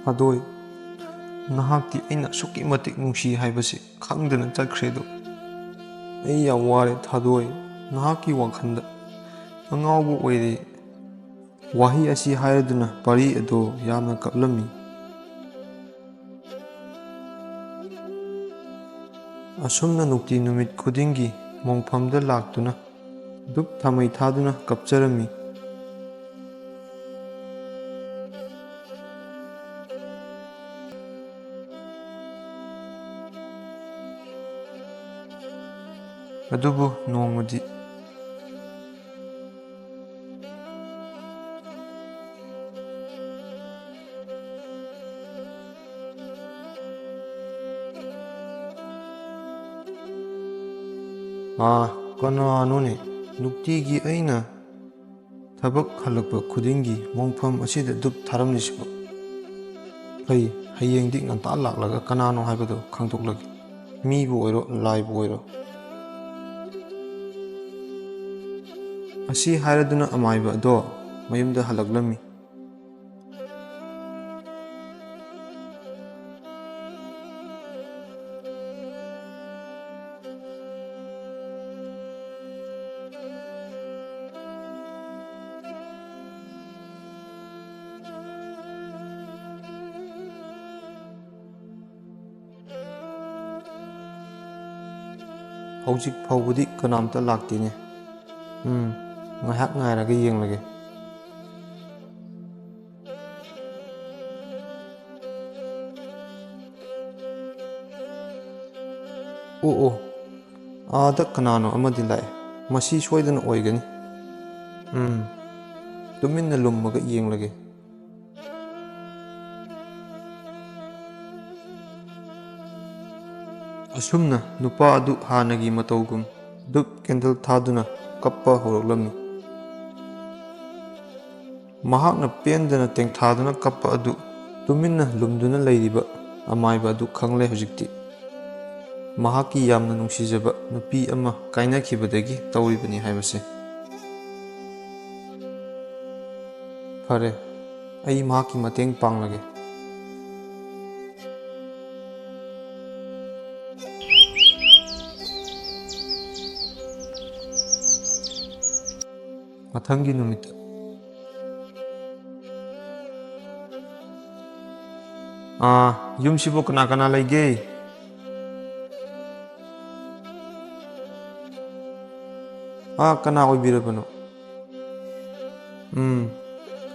ꯊꯥꯗꯣꯏ, ꯅꯍꯥꯛꯇꯤ ꯑꯩꯅ ꯑꯁꯨꯛꯀꯤ ꯃꯇꯤꯛ ꯅꯨꯡꯁꯤ ꯍꯥꯏꯕꯁꯤ ꯈꯪꯗꯅ ꯆꯠꯈ꯭ꯔꯦꯗꯣ꯫ ꯑꯩ ꯌꯥꯝ ꯋꯥꯔꯦ ꯊꯥꯗꯣꯏ, ꯅꯍꯥꯛꯀꯤ ꯋꯥꯈꯜꯗ ꯑꯉꯥꯎꯕ ꯑꯣꯏꯔꯦ꯫ ꯋꯥꯍꯩ ꯑꯁꯤ ꯍꯥꯏꯔꯗꯨꯅ ꯄꯔꯤ ꯑꯗꯣ ꯌꯥꯝꯅ ꯀꯞꯂꯝꯃꯤ꯫ ꯑꯁꯨꯝꯅ ꯅꯨꯡꯇꯤ ꯅꯨꯃꯤꯠ ꯈꯨꯗꯤꯡꯒꯤ ꯃꯣꯡꯐꯝꯗ ꯂꯥꯛꯇꯨꯅ ꯙꯨꯞ ꯊꯥꯃꯩ ꯊꯥꯗꯨꯅ ꯀꯞꯆꯔꯝꯃꯤ꯫ ꯑꯗꯨꯕꯨ ꯅꯣꯡꯃꯗꯤ ꯀꯅꯥꯅꯣꯅꯦ ꯅꯨꯡꯇꯤꯒꯤ ꯑꯩꯅ ꯊꯕꯛ ꯍꯜꯂꯛꯄ ꯈꯨꯗꯤꯡꯒꯤ ꯃꯣꯡꯐꯝ ꯑꯁꯤꯗ ꯙꯨꯞ ꯊꯥꯔꯝꯂꯤꯁꯤꯕꯨ? ꯐꯩ, ꯍꯌꯦꯡꯗꯤ ꯉꯟꯇꯥ ꯂꯥꯛꯂꯒ ꯀꯅꯥꯅꯣ ꯍꯥꯏꯕꯗꯨ ꯈꯪꯗꯣꯛꯂꯒꯦ, ꯃꯤꯕꯨ ꯑꯣꯏꯔꯣ ꯂꯥꯏꯕꯨ ꯑꯣꯏꯔꯣ꯫ ꯑꯁꯤ ꯍꯥꯏꯔꯗꯨꯅ ꯑꯃꯥꯏꯕ ꯑꯗꯣ ꯃꯌꯨꯝꯗ ꯍꯜꯂꯛꯂꯝꯃꯤ꯫ ꯍꯧꯖꯤꯛ ꯐꯥꯎꯕꯗꯤ ꯀꯅꯥꯝꯇ ꯂꯥꯛꯇꯦꯅꯦ꯫ ꯉꯥꯏꯍꯥꯛ ꯉꯥꯏꯔꯒ ꯌꯦꯡꯂꯒꯦ꯫ ꯑꯣ, ꯑꯥꯗ ꯀꯅꯥꯅꯣ ꯑꯃꯗꯤ ꯂꯥꯛꯑꯦ, ꯃꯁꯤ ꯁꯣꯏꯗꯅ ꯑꯣꯏꯒꯅꯤ꯫ ꯇꯨꯃꯤꯟꯅ ꯂꯨꯝꯃꯒ ꯌꯦꯡꯂꯒꯦ꯫ ꯑꯁꯨꯝꯅ ꯅꯨꯄꯥ ꯑꯗꯨ ꯍꯥꯟꯅꯒꯤ ꯃꯇꯧꯒꯨꯝ ꯙꯨꯞ ꯀꯦꯟꯗꯜ ꯊꯥꯗꯨꯅ ꯀꯞꯄ ꯍꯧꯔꯛꯂꯝꯃꯤ꯫ ꯃꯍꯥꯛꯅ ꯄꯦꯟꯗꯅ ꯇꯦꯡꯊꯥꯗꯨꯅ ꯀꯞꯄ ꯑꯗꯨ ꯇꯨꯃꯤꯟꯅ ꯂꯨꯝꯗꯨꯅ ꯂꯩꯔꯤꯕ ꯑꯃꯥꯏꯕ ꯑꯗꯨ ꯈꯪꯂꯦ ꯍꯧꯖꯤꯛꯇꯤ꯫ ꯃꯍꯥꯛꯀꯤ ꯌꯥꯝꯅ ꯅꯨꯡꯁꯤꯖꯕ ꯅꯨꯄꯤ ꯑꯃ ꯀꯥꯏꯅꯈꯤꯕꯗꯒꯤ ꯇꯧꯔꯤꯕꯅꯤ ꯍꯥꯏꯕꯁꯦ꯫ ꯐꯔꯦ, ꯑꯩ ꯃꯍꯥꯛꯀꯤ ꯃꯇꯦꯡ ꯄꯥꯡꯂꯒꯦ꯫ ꯃꯊꯪꯒꯤ ꯅꯨꯃꯤꯠꯇ ꯌꯨꯝꯁꯤꯕꯨ ꯀꯅꯥ ꯀꯅꯥ ꯂꯩꯒꯦ? ꯀꯅꯥ ꯑꯣꯏꯕꯤꯔꯕꯅꯣ?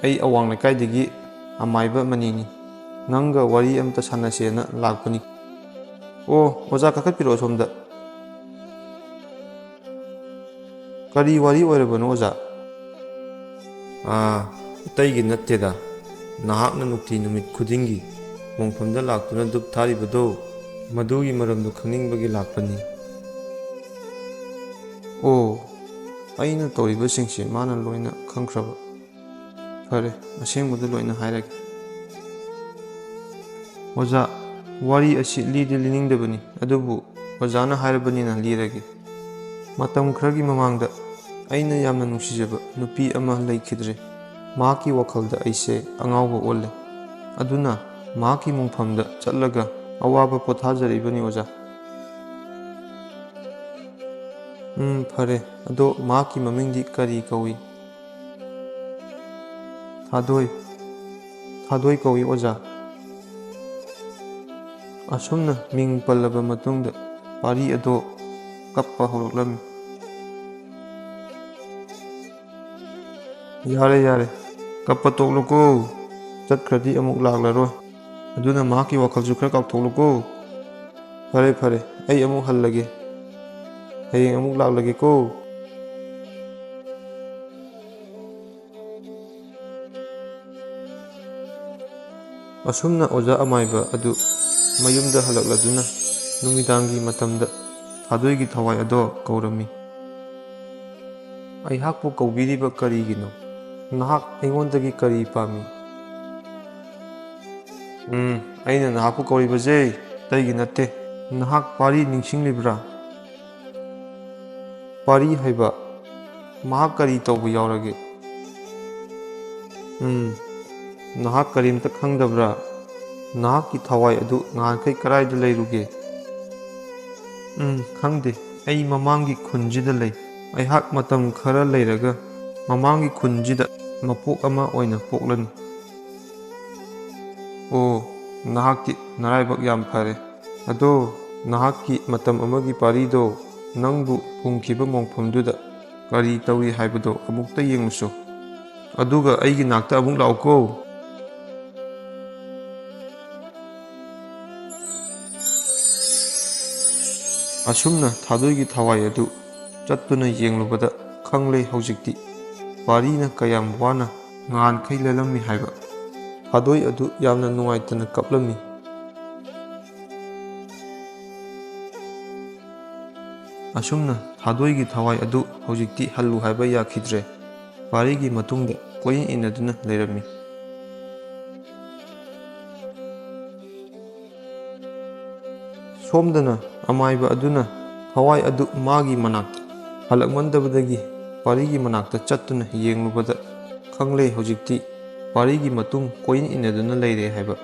ꯑꯩ ꯑꯋꯥꯡ ꯂꯩꯀꯥꯏꯗꯒꯤ ꯑꯃꯥꯏꯕ ꯃꯅꯤꯅꯤ, ꯅꯪꯒ ꯋꯥꯔꯤ ꯑꯃꯇ ꯁꯥꯟꯅꯁꯦꯅ ꯂꯥꯛꯄꯅꯤ꯫ ꯑꯣ, ꯑꯣꯖꯥ ꯀꯥꯈꯠꯄꯤꯔꯛꯑꯣ ꯁꯣꯝꯗ꯫ ꯀꯔꯤ ꯋꯥꯔꯤ ꯑꯣꯏꯔꯕꯅꯣ ꯑꯣꯖꯥ? ꯑꯇꯩꯒꯤ ꯅꯠꯇꯦꯗ, ꯅꯍꯥꯛꯅ ꯅꯨꯡꯇꯤ ꯅꯨꯃꯤꯠ ꯈꯨꯗꯤꯡꯒꯤ ꯃꯣꯡꯐꯝꯗ ꯂꯥꯛꯇꯨꯅ ꯙꯨꯞ ꯊꯥꯔꯤꯕꯗꯣ, ꯃꯗꯨꯒꯤ ꯃꯔꯝꯗꯨ ꯈꯪꯅꯤꯡꯕꯒꯤ ꯂꯥꯛꯄꯅꯤ꯫ ꯑꯣ, ꯑꯩꯅ ꯇꯧꯔꯤꯕꯁꯤꯡꯁꯦ ꯃꯥꯅ ꯂꯣꯏꯅ ꯈꯪꯈ꯭ꯔꯕ? ꯐꯔꯦ, ꯑꯁꯦꯡꯕꯗꯨ ꯂꯣꯏꯅ ꯍꯥꯏꯔꯒꯦ꯫ ꯑꯣꯖꯥ, ꯋꯥꯔꯤ ꯑꯁꯤ ꯂꯤꯗꯤ ꯂꯤꯅꯤꯡꯗꯕꯅꯤ, ꯑꯗꯨꯕꯨ ꯑꯣꯖꯥꯅ ꯍꯥꯏꯔꯕꯅꯤꯅ ꯂꯤꯔꯒꯦ꯫ ꯃꯇꯝ ꯈꯔꯒꯤ ꯃꯃꯥꯡꯗ ꯑꯩꯅ ꯌꯥꯝꯅ ꯅꯨꯡꯁꯤꯖꯕ ꯅꯨꯄꯤ ꯑꯃ ꯂꯩꯈꯤꯗ꯭ꯔꯦ꯫ ꯃꯍꯥꯛꯀꯤ ꯋꯥꯈꯜꯗ ꯑꯩꯁꯦ ꯑꯉꯥꯎꯕ ꯑꯣꯜꯂꯦ꯫ ꯑꯗꯨꯅ ꯃꯍꯥꯛꯀꯤ ꯃꯣꯡꯐꯝꯗ ꯆꯠꯂꯒ ꯑꯋꯥꯕ ꯄꯣꯊꯥꯖꯔꯤꯕꯅꯤ ꯑꯣꯖꯥ꯫ ꯐꯔꯦ, ꯑꯗꯣ ꯃꯍꯥꯛꯀꯤ ꯃꯃꯤꯡꯗꯤ ꯀꯔꯤ ꯀꯧꯏ? ꯊꯥꯗꯣꯏ ꯀꯧꯏ ꯑꯣꯖꯥ꯫ ꯑꯁꯨꯝꯅ ꯃꯤꯡ ꯄꯜꯂꯕ ꯃꯇꯨꯡꯗ ꯄꯥꯔꯤ ꯑꯗꯣ ꯀꯞꯄ ꯍꯧꯔꯛꯂꯝꯃꯤ꯫ ꯌꯥꯔꯦ, ꯀꯞꯄ ꯇꯣꯛꯂꯣꯀꯣ, ꯆꯠꯈ꯭ꯔꯗꯤ ꯑꯃꯨꯛ ꯂꯥꯛꯂꯔꯣꯏ, ꯑꯗꯨꯅ ꯃꯍꯥꯛꯀꯤ ꯋꯥꯈꯜꯁꯨ ꯈꯔ ꯀꯥꯎꯊꯣꯛꯂꯣꯀꯣ꯫ ꯐꯔꯦ, ꯑꯩ ꯑꯃꯨꯛ ꯍꯜꯂꯒꯦ, ꯍꯌꯦꯡ ꯑꯃꯨꯛ ꯂꯥꯛꯂꯒꯦꯀꯣ꯫ ꯑꯁꯨꯝꯅ ꯑꯣꯖꯥ ꯑꯃꯥꯏꯕ ꯑꯗꯨ ꯃꯌꯨꯝꯗ ꯍꯜꯂꯛꯂꯗꯨꯅ ꯅꯨꯃꯤꯗꯥꯡꯒꯤ ꯃꯇꯝꯗ ꯊꯥꯗꯣꯏꯒꯤ ꯊꯋꯥꯏ ꯑꯗꯣ ꯀꯧꯔꯝꯃꯤ꯫ ꯑꯩꯍꯥꯛꯄꯨ ꯀꯧꯕꯤꯔꯤꯕ ꯀꯔꯤꯒꯤꯅꯣ? ꯅꯍꯥꯛ ꯑꯩꯉꯣꯟꯗꯒꯤ ꯀꯔꯤ ꯄꯥꯝꯃꯤ? ꯑꯩꯅ ꯅꯍꯥꯛꯄꯨ ꯀꯧꯔꯤꯕꯁꯦ ꯑꯇꯩꯒꯤ ꯅꯠꯇꯦ, ꯅꯍꯥꯛ ꯄꯥꯔꯤ ꯅꯤꯡꯁꯤꯡꯂꯤꯕ꯭ꯔꯥ? ꯄꯥꯔꯤ ꯍꯥꯏꯕ? ꯃꯍꯥꯛ ꯀꯔꯤ ꯇꯧꯕ ꯌꯥꯎꯔꯒꯦ? ꯅꯍꯥꯛ ꯀꯔꯤꯝꯇ ꯈꯪꯗꯕ꯭ꯔꯥ? ꯅꯍꯥꯛꯀꯤ ꯊꯋꯥꯏ ꯑꯗꯨ ꯉꯍꯥꯟꯈꯩ ꯀꯔꯥꯏꯗ ꯂꯩꯔꯨꯒꯦ? ꯈꯪꯗꯦ, ꯑꯩ ꯃꯃꯥꯡꯒꯤ ꯈꯨꯟꯁꯤꯗ ꯂꯩ꯫ ꯑꯩꯍꯥꯛ ꯃꯇꯝ ꯈꯔ ꯂꯩꯔꯒ ꯃꯃꯥꯡꯒꯤ ꯈꯨꯟꯁꯤꯗ ꯃꯄꯣꯛ ꯑꯃ ꯑꯣꯏꯅ ꯄꯣꯛꯂꯅꯤ꯫ ꯑꯣ, ꯅꯍꯥꯛꯇꯤ ꯅꯔꯥꯏꯕꯛ ꯌꯥꯝ ꯐꯔꯦ꯫ ꯑꯗꯣ ꯅꯍꯥꯛꯀꯤ ꯃꯇꯝ ꯑꯃꯒꯤ ꯄꯥꯔꯤꯗꯣ ꯅꯪꯕꯨ ꯐꯨꯝꯈꯤꯕ ꯃꯣꯡꯐꯝꯗꯨꯗ ꯀꯔꯤ ꯇꯧꯏ ꯍꯥꯏꯕꯗꯣ ꯑꯃꯨꯛꯇ ꯌꯦꯡꯉꯨꯆꯣ꯫ ꯑꯗꯨꯒ ꯑꯩꯒꯤ ꯅꯥꯛꯇ ꯑꯃꯨꯛ ꯂꯥꯛꯎꯀꯣ꯫ ꯑꯁꯨꯝꯅ ꯊꯥꯗꯣꯏꯒꯤ ꯊꯋꯥꯏ ꯑꯗꯨ ꯆꯠꯇꯨꯅ ꯌꯦꯡꯂꯨꯕꯗ ꯈꯪꯂꯦ ꯍꯧꯖꯤꯛꯇꯤ ꯄꯥꯔꯤꯅ ꯀꯌꯥꯝ ꯋꯥꯅ ꯉꯍꯥꯟꯈꯩ ꯂꯦꯜꯂꯝꯃꯤ ꯍꯥꯏꯕ꯫ ꯊꯥꯗꯣꯏ ꯑꯗꯨ ꯌꯥꯝꯅ ꯅꯨꯡꯉꯥꯏꯇꯅ ꯀꯞꯂꯝꯃꯤ꯫ ꯑꯁꯨꯝꯅ ꯊꯥꯗꯣꯏꯒꯤ ꯊꯋꯥꯏ ꯑꯗꯨ ꯍꯧꯖꯤꯛꯇꯤ ꯍꯜꯂꯨ ꯍꯥꯏꯕ ꯌꯥꯈꯤꯗ꯭ꯔꯦ꯫ ꯄꯥꯔꯤꯒꯤ ꯃꯇꯨꯡꯗ ꯀꯣꯏꯏꯟ ꯏꯟꯅꯗꯨꯅ ꯂꯩꯔꯝꯃꯤ꯫ ꯁꯣꯝꯗꯅ ꯑꯃꯥꯏꯕ ꯑꯗꯨꯅ ꯊꯋꯥꯏ ꯑꯗꯨ ꯃꯥꯒꯤ ꯃꯅꯥꯛꯇ ꯍꯜꯂꯛꯃꯟꯗꯕꯗꯒꯤ ꯄꯥꯔꯤꯒꯤ ꯃꯅꯥꯛꯇ ꯆꯠꯇꯨꯅ ꯌꯦꯡꯂꯨꯕꯗ ꯈꯪꯂꯦ ꯍꯧꯖꯤꯛꯇꯤ ꯄꯥꯔꯤꯒꯤ ꯃꯇꯨꯡ ꯀꯣꯏꯏꯟ ꯏꯟꯅꯗꯨꯅ ꯂꯩꯔꯦ ꯍꯥꯏꯕ꯫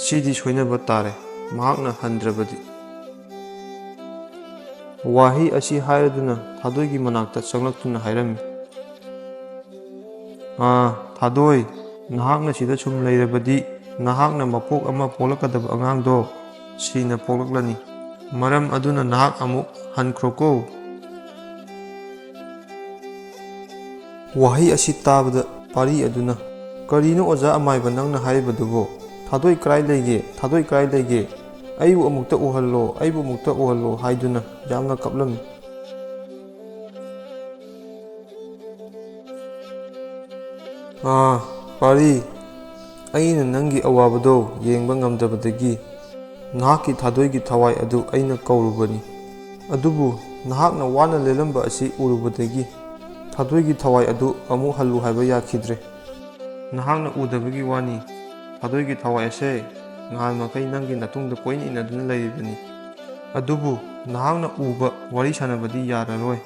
ꯁꯤꯗꯤ ꯁꯣꯏꯅꯕ ꯇꯥꯔꯦ, ꯃꯍꯥꯛꯅ ꯍꯟꯗ꯭ꯔꯕꯗꯤ꯫ ꯋꯥꯍꯩ ꯑꯁꯤ ꯍꯥꯏꯔꯗꯨꯅ ꯊꯥꯗꯣꯏꯒꯤ ꯃꯅꯥꯛꯇ ꯆꯪꯂꯛꯇꯨꯅ ꯍꯥꯏꯔꯝꯃꯤ꯫ ꯊꯥꯗꯣꯏ, ꯅꯍꯥꯛꯅ ꯁꯤꯗ ꯁꯨꯝ ꯂꯩꯔꯕꯗꯤ ꯅꯍꯥꯛꯅ ꯃꯄꯣꯛ ꯑꯃ ꯄꯣꯛꯂꯛꯀꯗꯕ ꯑꯉꯥꯡꯗꯣ ꯁꯤꯅ ꯄꯣꯛꯂꯛꯂꯅꯤ꯫ ꯃꯔꯝ ꯑꯗꯨꯅ ꯅꯍꯥꯛ ꯑꯃꯨꯛ ꯍꯟꯈ꯭ꯔꯣꯀꯣ꯫ ꯋꯥꯍꯩ ꯑꯁꯤ ꯇꯥꯕꯗ ꯄꯥꯔꯤ ꯑꯗꯨꯅ, ꯀꯔꯤꯅꯣ ꯑꯣꯖꯥ ꯑꯃꯥꯏꯕ ꯅꯪꯅ ꯍꯥꯏꯔꯤꯕꯗꯨꯕꯣ? ꯊꯥꯗꯣꯏ ꯀꯔꯥꯏ ꯂꯩꯒꯦ? ꯊꯥꯗꯣꯏ ꯀꯔꯥꯏ ꯂꯩꯒꯦ? ꯑꯩꯕꯨ ꯑꯃꯨꯛꯇ ꯎꯍꯜꯂꯣ, ꯑꯩꯕꯨ ꯑꯃꯨꯛꯇ ꯎꯍꯜꯂꯣ ꯍꯥꯏꯗꯨꯅ ꯌꯥꯝꯅ ꯀꯞꯂꯝꯃꯤ꯫ ꯄꯥꯔꯤ, ꯑꯩꯅ ꯅꯪꯒꯤ ꯑꯋꯥꯕꯗꯣ ꯌꯦꯡꯕ ꯉꯝꯗꯕꯗꯒꯤ ꯅꯍꯥꯛꯀꯤ ꯊꯥꯗꯣꯏꯒꯤ ꯊꯋꯥꯏ ꯑꯗꯨ ꯑꯩꯅ ꯀꯧꯔꯨꯕꯅꯤ꯫ ꯑꯗꯨꯕꯨ ꯅꯍꯥꯛꯅ ꯋꯥꯅ ꯂꯦꯜꯂꯝꯕ ꯑꯁꯤ ꯎꯔꯨꯕꯗꯒꯤ ꯊꯥꯗꯣꯏꯒꯤ ꯊꯋꯥꯏ ꯑꯗꯨ ꯑꯃꯨꯛ ꯍꯜꯂꯨ ꯍꯥꯏꯕ ꯌꯥꯈꯤꯗ꯭ꯔꯦ꯫ ꯅꯍꯥꯛꯅ ꯎꯗꯕꯒꯤ ꯋꯥꯅꯤ, ꯊꯥꯗꯣꯏꯒꯤ ꯊꯋꯥꯏ ꯑꯁꯦ ꯉꯍꯥꯟ ꯃꯈꯩ ꯅꯪꯒꯤ ꯅꯇꯨꯡꯗ ꯀꯣꯏꯏꯟ ꯏꯟꯅꯗꯨꯅ ꯂꯩꯔꯤꯕꯅꯤ꯫ ꯑꯗꯨꯕꯨ ꯅꯍꯥꯛꯅ ꯎꯕ ꯋꯥꯔꯤ ꯁꯥꯟꯅꯕꯗꯤ ꯌꯥꯔꯔꯣꯏ꯫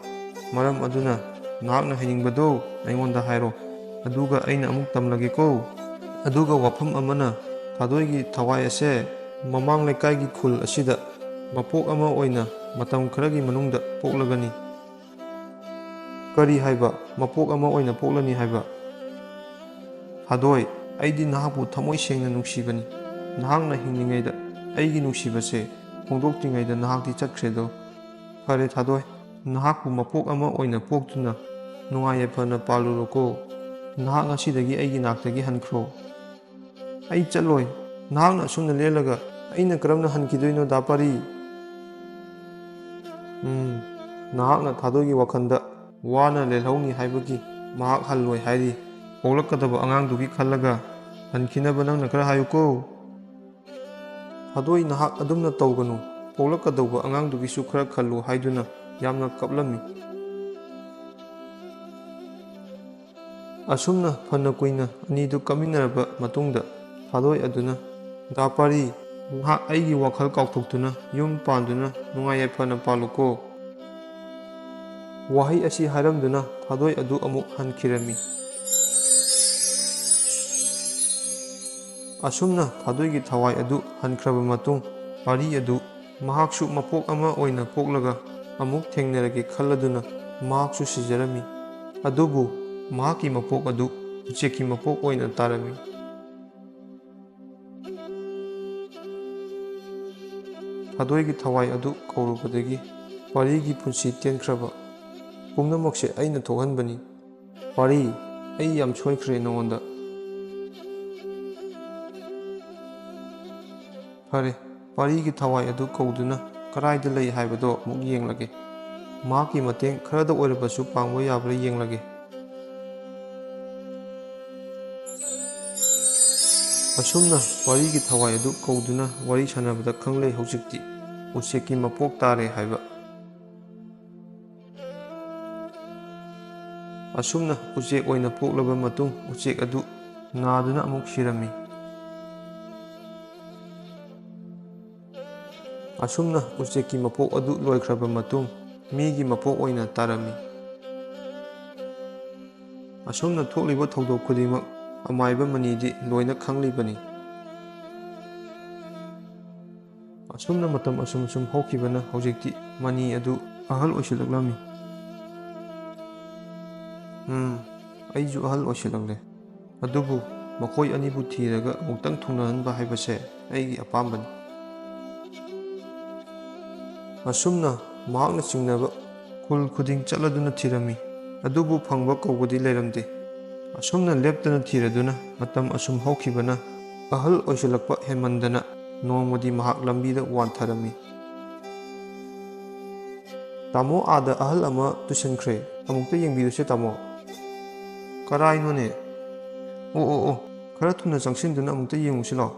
ꯃꯔꯝ ꯑꯗꯨꯅ ꯅꯍꯥꯛꯅ ꯍꯩꯅꯤꯡꯕꯗꯣ ꯑꯩꯉꯣꯟꯗ ꯍꯥꯏꯔꯣ, ꯑꯗꯨꯒ ꯑꯩꯅ ꯑꯃꯨꯛ ꯇꯝꯂꯒꯦꯀꯣ꯫ ꯑꯗꯨꯒ ꯋꯥꯐꯝ ꯑꯃꯅ, ꯊꯥꯗꯣꯏꯒꯤ ꯊꯋꯥꯏ ꯑꯁꯦ ꯃꯃꯥꯡ ꯂꯩꯀꯥꯏꯒꯤ ꯈꯨꯜ ꯑꯁꯤꯗ ꯃꯄꯣꯛ ꯑꯃ ꯑꯣꯏꯅ ꯃꯇꯝ ꯈꯔꯒꯤ ꯃꯅꯨꯡꯗ ꯄꯣꯛꯂꯒꯅꯤ꯫ ꯀꯔꯤ ꯍꯥꯏꯕ? ꯃꯄꯣꯛ ꯑꯃ ꯑꯣꯏꯅ ꯄꯣꯛꯂꯅꯤ ꯍꯥꯏꯕ? ꯊꯥꯗꯣꯏ, ꯑꯩꯗꯤ ꯅꯍꯥꯛꯄꯨ ꯊꯃꯣꯏ ꯁꯦꯡꯅ ꯅꯨꯡꯁꯤꯕꯅꯤ꯫ ꯅꯍꯥꯛꯅ ꯍꯤꯡꯂꯤꯉꯩꯗ ꯑꯩꯒꯤ ꯅꯨꯡꯁꯤꯕꯁꯦ ꯐꯣꯡꯗꯣꯛꯇ꯭ꯔꯤꯉꯩꯗ ꯅꯍꯥꯛꯇꯤ ꯆꯠꯈ꯭ꯔꯦꯗꯣ꯫ ꯐꯔꯦ ꯊꯥꯗꯣꯏ, ꯅꯍꯥꯛꯄꯨ ꯃꯄꯣꯛ ꯑꯃ ꯑꯣꯏꯅ ꯄꯣꯛꯇꯨꯅ ꯅꯨꯡꯉꯥꯏ ꯌꯥꯏꯐꯅ ꯄꯥꯜꯂꯨꯔꯣꯀꯣ꯫ ꯅꯍꯥꯛ ꯉꯁꯤꯗꯒꯤ ꯑꯩꯒꯤ ꯅꯥꯛꯇꯒꯤ ꯍꯟꯈ꯭ꯔꯣ꯫ ꯑꯩ ꯆꯠꯂꯣꯏ꯫ ꯅꯍꯥꯛꯅ ꯑꯁꯨꯝꯅ ꯂꯦꯜꯂꯒ ꯑꯩꯅ ꯀꯔꯝꯅ ꯍꯟꯈꯤꯗꯣꯏꯅꯣ ꯗꯥ ꯄꯥꯔꯤ? ꯅꯍꯥꯛꯅ ꯊꯥꯗꯣꯏꯒꯤ ꯋꯥꯈꯜꯗ ꯋꯥꯅ ꯂꯦꯜꯍꯧꯅꯤ ꯍꯥꯏꯕꯒꯤ ꯃꯍꯥꯛ ꯍꯜꯂꯣꯏ ꯍꯥꯏꯔꯤ꯫ ꯄꯣꯛꯂꯛꯀꯗꯕ ꯑꯉꯥꯡꯗꯨꯒꯤ ꯈꯜꯂꯒ ꯍꯟꯈꯤꯅꯕ ꯅꯪꯅ ꯈꯔ ꯍꯥꯏꯌꯨꯀꯣ꯫ ꯊꯥꯗꯣꯏ, ꯅꯍꯥꯛ ꯑꯗꯨꯝꯅ ꯇꯧꯒꯅꯨ꯫ ꯄꯣꯛꯂꯛꯀꯗꯧꯕ ꯑꯉꯥꯡꯗꯨꯒꯤꯁꯨ ꯈꯔ ꯈꯜꯂꯨ ꯍꯥꯏꯗꯨꯅ ꯌꯥꯝꯅ ꯀꯞꯂꯝꯃꯤ꯫ ꯑꯁꯨꯝꯅ ꯐꯅ ꯀꯨꯏꯅ ꯑꯅꯤꯗꯨ ꯀꯞꯃꯤꯟꯅꯔꯕ ꯃꯇꯨꯡꯗ ꯊꯥꯗꯣꯏ ꯑꯗꯨꯅ, ꯗꯥ ꯄꯥꯔꯤ, ꯅꯍꯥꯛ ꯑꯩꯒꯤ ꯋꯥꯈꯜ ꯀꯥꯎꯊꯣꯛꯇꯨꯅ ꯌꯨꯝ ꯄꯥꯟꯗꯨꯅ ꯅꯨꯡꯉꯥꯏ ꯌꯥꯏꯐꯅ ꯄꯥꯜꯂꯨꯀꯣ꯫ ꯋꯥꯍꯩ ꯑꯁꯤ ꯍꯥꯏꯔꯝꯗꯨꯅ ꯊꯥꯗꯣꯏ ꯑꯗꯨ ꯑꯃꯨꯛ ꯍꯟꯈꯤꯔꯝꯃꯤ꯫ ꯑꯁꯨꯝꯅ ꯊꯥꯗꯣꯏꯒꯤ ꯊꯋꯥꯏ ꯑꯗꯨ ꯍꯟꯈ꯭ꯔꯕ ꯃꯇꯨꯡ ꯄꯥꯔꯤ ꯑꯗꯨ ꯃꯍꯥꯛꯁꯨ ꯃꯄꯣꯛ ꯑꯃ ꯑꯣꯏꯅ ꯄꯣꯛꯂꯒ ꯑꯃꯨꯛ ꯊꯦꯡꯅꯔꯒꯦ ꯈꯜꯂꯗꯨꯅ ꯃꯍꯥꯛꯁꯨ ꯁꯤꯖꯔꯝꯃꯤ꯫ ꯑꯗꯨꯕꯨ ꯃꯍꯥꯛꯀꯤ ꯃꯄꯣꯛ ꯑꯗꯨ ꯎꯆꯦꯛꯀꯤ ꯃꯄꯣꯛ ꯑꯣꯏꯅ ꯇꯥꯔꯝꯃꯤ꯫ ꯊꯥꯗꯣꯏꯒꯤ ꯊꯋꯥꯏ ꯑꯗꯨ ꯀꯧꯔꯨꯕꯗꯒꯤ ꯄꯥꯔꯤꯒꯤ ꯄꯨꯟꯁꯤ ꯇꯦꯟꯈ꯭ꯔꯕ꯫ ꯄꯨꯝꯅꯃꯛꯁꯦ ꯑꯩꯅ ꯊꯣꯛꯍꯟꯕꯅꯤ꯫ ꯄꯥꯔꯤ, ꯑꯩ ꯌꯥꯝ ꯁꯣꯏꯈ꯭ꯔꯦ ꯅꯉꯣꯟꯗ꯫ ꯐꯔꯦ, ꯄꯥꯔꯤꯒꯤ ꯊꯋꯥꯏ ꯑꯗꯨ ꯀꯧꯗꯨꯅ ꯀꯔꯥꯏꯗ ꯂꯩ ꯍꯥꯏꯕꯗꯣ ꯑꯃꯨꯛ ꯌꯦꯡꯂꯒꯦ꯫ ꯃꯍꯥꯛꯀꯤ ꯃꯇꯦꯡ ꯈꯔꯗ ꯑꯣꯏꯔꯕꯁꯨ ꯄꯥꯡꯕ ꯌꯥꯕ꯭ꯔꯥ ꯌꯦꯡꯂꯒꯦ꯫ ꯑꯁꯨꯝꯅ ꯄꯥꯔꯤꯒꯤ ꯊꯋꯥꯏ ꯑꯗꯨ ꯀꯧꯗꯨꯅ ꯋꯥꯔꯤ ꯁꯥꯟꯅꯕꯗ ꯈꯪꯂꯦ ꯍꯧꯖꯤꯛꯇꯤ ꯎꯆꯦꯛꯀꯤ ꯃꯄꯣꯛ ꯇꯥꯔꯦ ꯍꯥꯏꯕ꯫ ꯑꯁꯨꯝꯅ ꯎꯆꯦꯛ ꯑꯣꯏꯅ ꯄꯣꯛꯂꯕ ꯃꯇꯨꯡ ꯎꯆꯦꯛ ꯑꯗꯨ ꯅꯥꯗꯨꯅ ꯑꯃꯨꯛ ꯁꯤꯔꯝꯃꯤ꯫ ꯑꯁꯨꯝꯅ ꯎꯆꯦꯛꯀꯤ ꯃꯄꯣꯛ ꯑꯗꯨ ꯂꯣꯏꯈ꯭ꯔꯕ ꯃꯇꯨꯡ ꯃꯤꯒꯤ ꯃꯄꯣꯛ ꯑꯣꯏꯅ ꯇꯥꯔꯝꯃꯤ꯫ ꯑꯁꯨꯝꯅ ꯊꯣꯛꯂꯤꯕ ꯊꯧꯗꯣꯛ ꯈꯨꯗꯤꯡꯃꯛ ꯑꯃꯥꯏꯕ ꯃꯅꯤꯗꯤ ꯂꯣꯏꯅ ꯈꯪꯂꯤꯕꯅꯤ꯫ ꯑꯁꯨꯝꯅ ꯃꯇꯝ ꯑꯁꯨꯝ ꯍꯧꯈꯤꯕꯅ ꯍꯧꯖꯤꯛꯇꯤ ꯃꯅꯤ ꯑꯗꯨ ꯑꯍꯜ ꯑꯣꯏꯁꯤꯜꯂꯛꯂꯝꯃꯤ꯫ ꯑꯩꯁꯨ ꯑꯍꯜ ꯑꯣꯏꯁꯤꯜꯂꯛꯂꯦ꯫ ꯑꯗꯨꯕꯨ ꯃꯈꯣꯏ ꯑꯅꯤꯕꯨ ꯊꯤꯔꯒ ꯑꯃꯨꯛꯇꯪ ꯊꯨꯡꯅꯍꯟꯕ ꯍꯥꯏꯕꯁꯦ ꯑꯩꯒꯤ ꯑꯄꯥꯝꯕꯅꯤ꯫ ꯑꯁꯨꯝꯅ ꯃꯍꯥꯛꯅ ꯆꯤꯡꯅꯕ ꯈꯨꯜ ꯈꯨꯗꯤꯡ ꯆꯠꯂꯗꯨꯅ ꯊꯤꯔꯝꯃꯤ, ꯑꯗꯨꯕꯨ ꯐꯪꯕ ꯀꯧꯕꯗꯤ ꯂꯩꯔꯝꯗꯦ꯫ ꯑꯁꯨꯝꯅ ꯂꯦꯞꯇꯅ ꯊꯤꯔꯗꯨꯅ ꯃꯇꯝ ꯑꯁꯨꯝ ꯍꯧꯈꯤꯕꯅ ꯑꯍꯜ ꯑꯣꯏꯁꯤꯜꯂꯛꯄ ꯍꯦꯟꯃꯟꯗꯅ ꯅꯣꯡꯃꯗꯤ ꯃꯍꯥꯛ ꯂꯝꯕꯤꯗ ꯋꯥꯟꯊꯔꯝꯃꯤ꯫ ꯇꯥꯃꯣ, ꯑꯥꯗ ꯑꯍꯜ ꯑꯃ ꯇꯨꯁꯟꯈ꯭ꯔꯦ, ꯑꯃꯨꯛꯇ ꯌꯦꯡꯕꯤꯔꯨꯁꯦ ꯇꯥꯃꯣ꯫ ꯀꯔꯥꯏꯅꯣꯅꯦ? ꯑꯣ, ꯈꯔ ꯊꯨꯅ ꯆꯪꯁꯤꯟꯗꯨꯅ ꯑꯃꯨꯛꯇ ꯌꯦꯡꯉꯨꯁꯤ ꯂꯥꯎ꯫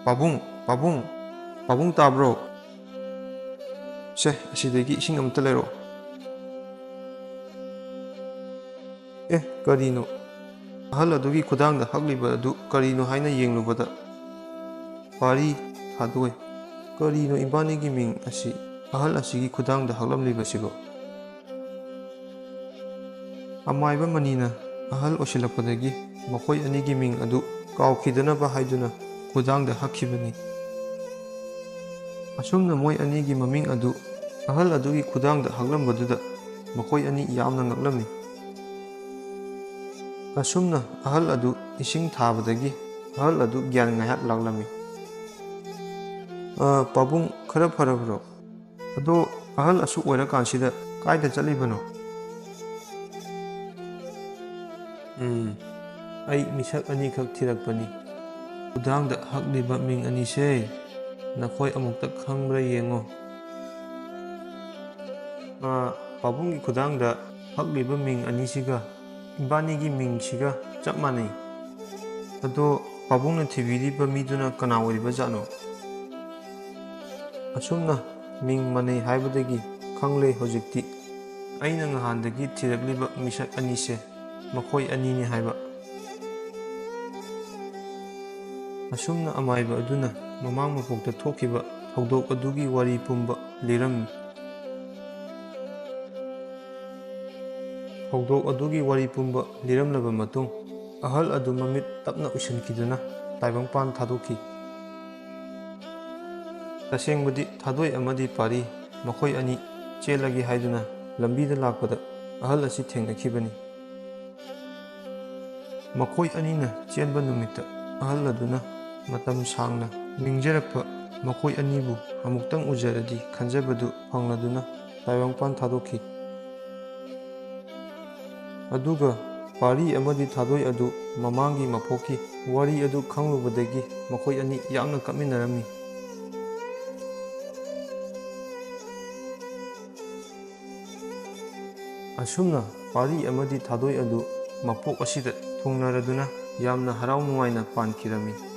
ꯄꯥꯕꯨꯡ ꯇꯥꯕ꯭ꯔꯣ? ꯁꯦ, ꯑꯁꯤꯗꯒꯤ ꯏꯁꯤꯡ ꯑꯃꯇ ꯂꯩꯔꯛꯑꯣ꯫ ꯀꯔꯤꯅꯣ? ꯑꯍꯜ ꯑꯗꯨꯒꯤ ꯈꯨꯗꯥꯡꯗ ꯍꯛꯂꯤꯕ ꯑꯗꯨ ꯀꯔꯤꯅꯣ ꯍꯥꯏꯅ ꯌꯦꯡꯂꯨꯕꯗ ꯄꯥꯔꯤ, ꯊꯥꯗꯣꯏ, ꯀꯔꯤꯅꯣ ꯏꯕꯥꯅꯤꯒꯤ ꯃꯤꯡ ꯑꯁꯤ ꯑꯍꯜ ꯑꯁꯤꯒꯤ ꯈꯨꯗꯥꯡꯗ ꯍꯛꯂꯝꯂꯤꯕꯁꯤꯕꯣ? ꯑꯃꯥꯏꯕ ꯃꯅꯤꯅ ꯑꯍꯜ ꯑꯣꯏꯁꯤꯜꯂꯛꯄꯗꯒꯤ ꯃꯈꯣꯏ ꯑꯅꯤꯒꯤ ꯃꯤꯡ ꯑꯗꯨ ꯀꯥꯎꯈꯤꯗꯅꯕ ꯍꯥꯏꯗꯨꯅ ꯈꯨꯗꯥꯡꯗ ꯍꯛꯈꯤꯕꯅꯤ꯫ ꯑꯁꯨꯝꯅ ꯃꯣꯏ ꯑꯅꯤꯒꯤ ꯃꯃꯤꯡ ꯑꯗꯨ ꯑꯍꯜ ꯑꯗꯨꯒꯤ ꯈꯨꯗꯥꯡꯗ ꯍꯛꯂꯝꯕꯗꯨꯗ ꯃꯈꯣꯏ ꯑꯅꯤ ꯌꯥꯝꯅ ꯉꯛꯂꯝꯃꯤ꯫ ꯑꯁꯨꯝꯅ ꯑꯍꯜ ꯑꯗꯨ ꯏꯁꯤꯡ ꯊꯥꯕꯗꯒꯤ ꯑꯍꯜ ꯑꯗꯨ ꯒ꯭ꯌꯥꯟ ꯉꯥꯏꯍꯥꯛ ꯂꯥꯛꯂꯝꯃꯤ꯫ ꯄꯥꯕꯨꯡ ꯈꯔ ꯐꯔꯕ꯭ꯔꯣ? ꯑꯗꯣ ꯑꯍꯜ ꯑꯁꯨꯛ ꯑꯣꯏꯔꯀꯥꯟꯁꯤꯗ ꯀꯥꯏꯗ ꯆꯠꯂꯤꯕꯅꯣ? ꯑꯩ ꯃꯤꯁꯛ ꯑꯅꯤꯈꯛ ꯊꯤꯔꯛꯄꯅꯤ꯫ ꯈꯨꯗꯥꯡꯗ ꯍꯛꯂꯤꯕ ꯃꯤꯡ ꯑꯅꯤꯁꯦ ꯅꯈꯣꯏ ꯑꯃꯨꯛꯇ ꯈꯪꯕ꯭ꯔꯥ ꯌꯦꯡꯉꯣ꯫ ꯄꯥꯕꯨꯡꯒꯤ ꯈꯨꯗꯥꯡꯗ ꯍꯛꯂꯤꯕ ꯃꯤꯡ ꯑꯅꯤꯁꯤꯒ ꯏꯕꯥꯅꯤꯒꯤ ꯃꯤꯡꯁꯤꯒ ꯆꯞ ꯃꯥꯟꯅꯩ꯫ ꯑꯗꯣ ꯄꯥꯕꯨꯡꯅ ꯊꯤꯕꯤꯔꯤꯕ ꯃꯤꯗꯨꯅ ꯀꯅꯥ ꯑꯣꯏꯔꯤꯕꯖꯥꯠꯅꯣ? ꯑꯁꯨꯝꯅ ꯃꯤꯡ ꯃꯥꯟꯅꯩ ꯍꯥꯏꯕꯗꯒꯤ ꯈꯪꯂꯦ ꯍꯧꯖꯤꯛꯇꯤ ꯑꯩꯅ ꯅꯍꯥꯟꯗꯒꯤ ꯊꯤꯔꯛꯂꯤꯕ ꯃꯤꯁꯛ ꯑꯅꯤꯁꯦ ꯃꯈꯣꯏ ꯑꯅꯤꯅꯤ ꯍꯥꯏꯕ꯫ ꯑꯁꯨꯝꯅ ꯑꯃꯥꯏꯕ ꯑꯗꯨꯅ ꯃꯃꯥꯡ ꯃꯄꯣꯛꯇ ꯊꯣꯛꯈꯤꯕ ꯊꯧꯗꯣꯛ ꯑꯗꯨꯒꯤ ꯋꯥꯔꯤ ꯄꯨꯝꯕ ꯂꯤꯔꯝꯃꯤ꯫ ꯊꯧꯗꯣꯛ ꯑꯗꯨꯒꯤ ꯋꯥꯔꯤ ꯄꯨꯝꯕ ꯂꯤꯔꯝꯂꯕ ꯃꯇꯨꯡ ꯑꯍꯜ ꯑꯗꯨ ꯃꯃꯤꯠ ꯇꯞꯅ ꯎꯏꯁꯤꯟꯈꯤꯗꯨꯅ ꯇꯥꯏꯕꯪꯄꯥꯟ ꯊꯥꯗꯣꯛꯈꯤ꯫ ꯇꯁꯦꯡꯕꯗꯤ ꯊꯥꯗꯣꯏ ꯑꯃꯗꯤ ꯄꯥꯔꯤ ꯃꯈꯣꯏ ꯑꯅꯤ ꯆꯦꯜꯂꯒꯦ ꯍꯥꯏꯗꯨꯅ ꯂꯝꯕꯤꯗ ꯂꯥꯛꯄꯗ ꯑꯍꯜ ꯑꯁꯤ ꯊꯦꯡꯅꯈꯤꯕꯅꯤ꯫ ꯃꯈꯣꯏ ꯑꯅꯤꯅ ꯆꯦꯟꯕ ꯅꯨꯃꯤꯠꯇ ꯑꯍꯜ ꯑꯗꯨꯅ ꯃꯇꯝ ꯁꯥꯡꯅ ꯅꯤꯡꯖꯔꯛꯄ ꯃꯈꯣꯏ ꯑꯅꯤꯕꯨ ꯑꯃꯨꯛꯇꯪ ꯎꯖꯔꯗꯤ ꯈꯟꯖꯕꯗꯨ ꯐꯪꯂꯗꯨꯅ ꯇꯥꯏꯕꯪꯄꯥꯟ ꯊꯥꯗꯣꯛꯈꯤ꯫ ꯑꯗꯨꯒ ꯄꯥꯔꯤ ꯑꯃꯗꯤ ꯊꯥꯗꯣꯏ ꯑꯗꯨ ꯃꯃꯥꯡꯒꯤ ꯃꯄꯣꯛꯀꯤ ꯋꯥꯔꯤ ꯑꯗꯨ ꯈꯪꯂꯨꯕꯗꯒꯤ ꯃꯈꯣꯏ ꯑꯅꯤ ꯌꯥꯝꯅ ꯀꯞꯃꯤꯟꯅꯔꯝꯃꯤ꯫ ꯑꯁꯨꯝꯅ ꯄꯥꯔꯤ ꯑꯃꯗꯤ ꯊꯥꯗꯣꯏ ꯑꯗꯨ ꯃꯄꯣꯛ ꯑꯁꯤꯗ ꯊꯨꯡꯅꯔꯗꯨꯅ ꯌꯥꯝꯅ ꯍꯔꯥꯎ ꯅꯨꯡꯉꯥꯏꯅ ꯄꯥꯟꯈꯤꯔꯝꯃꯤ꯫